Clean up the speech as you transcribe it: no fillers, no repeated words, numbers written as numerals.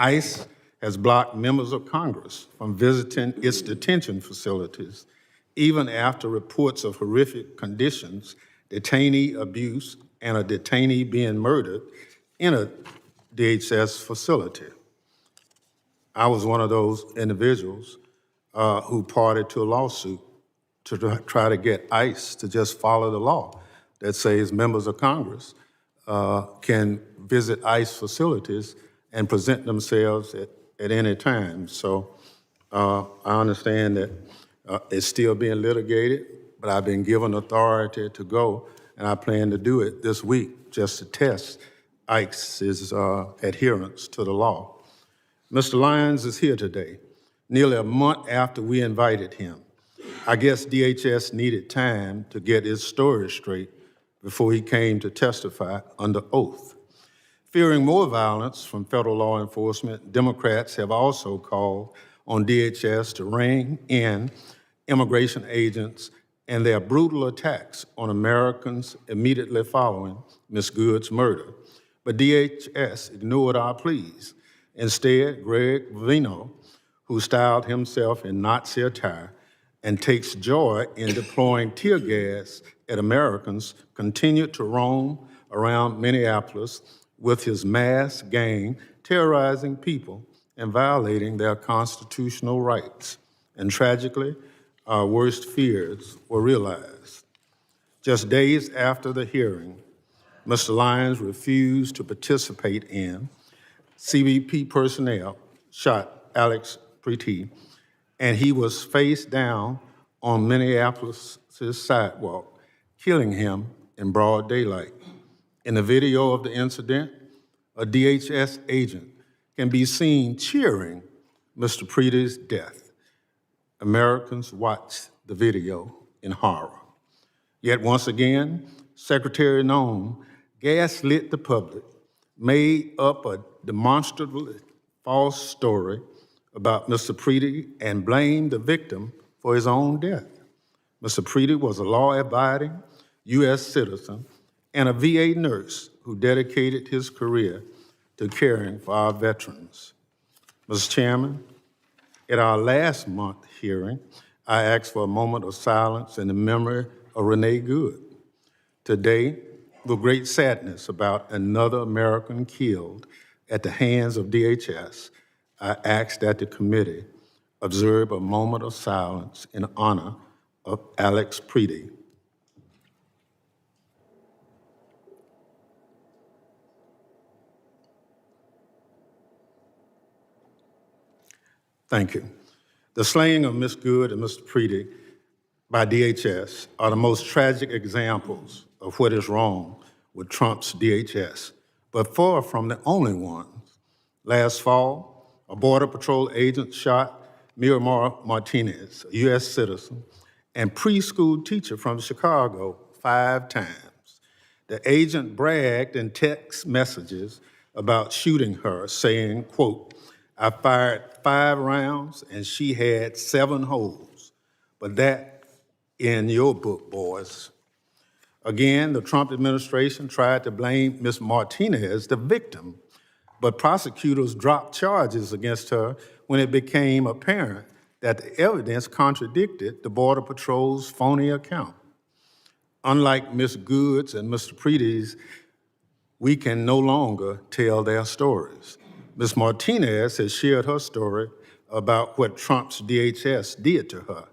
ICE has blocked members of Congress from visiting its detention facilities, even after reports of horrific conditions, detainee abuse, and a detainee being murdered in a DHS facility. I was one of those individuals who parted to a lawsuit to try to get ICE to just follow the law that says members of Congress can visit ICE facilities and present themselves at any time. So I understand that it's still being litigated, but I've been given authority to go, and I plan to do it this week just to test ICE's adherence to the law. Mr. Lyons is here today, nearly a month after we invited him. I guess DHS needed time to get his story straight before he came to testify under oath. Fearing more violence from federal law enforcement, Democrats have also called on DHS to rein in immigration agents and their brutal attacks on Americans immediately following Ms. Good's murder. But DHS ignored our pleas. Instead, Greg Veno, who styled himself in Nazi attire and takes joy in deploying tear gas at Americans, continued to roam around Minneapolis with his masked gang, terrorizing people and violating their constitutional rights. And tragically, our worst fears were realized. Just days after the hearing, Mr. Lyons refused to participate in. CBP personnel shot Alex Pretti, and he was face down on Minneapolis' sidewalk, killing him in broad daylight. In the video of the incident, a DHS agent can be seen cheering Mr. Pretti's death. Americans watched the video in horror. Yet once again, Secretary Noem gaslit the public, made up a demonstrably false story about Mr. Pretti and blamed the victim for his own death. Mr. Pretti was a law-abiding U.S. citizen and a VA nurse who dedicated his career to caring for our veterans. Mr. Chairman, at our last month hearing, I asked for a moment of silence in the memory of Renee Good. Today, with great sadness about another American killed at the hands of DHS, I asked that the committee observe a moment of silence in honor of Alex Pretti. Thank you. The slaying of Ms. Good and Mr. Pretti by DHS are the most tragic examples of what is wrong with Trump's DHS, but far from the only ones. Last fall, a Border Patrol agent shot Miramar Martinez, a U.S. citizen and preschool teacher from Chicago, 5 times. The agent bragged in text messages about shooting her, saying, quote, "I fired 5 rounds and she had 7 holes, but that in your book, boys." Again, the Trump administration tried to blame Ms. Martinez, the victim, but prosecutors dropped charges against her when it became apparent that the evidence contradicted the Border Patrol's phony account. Unlike Ms. Good's and Mr. Pretti's, we can no longer tell their stories. Ms. Martinez has shared her story about what Trump's DHS did to her.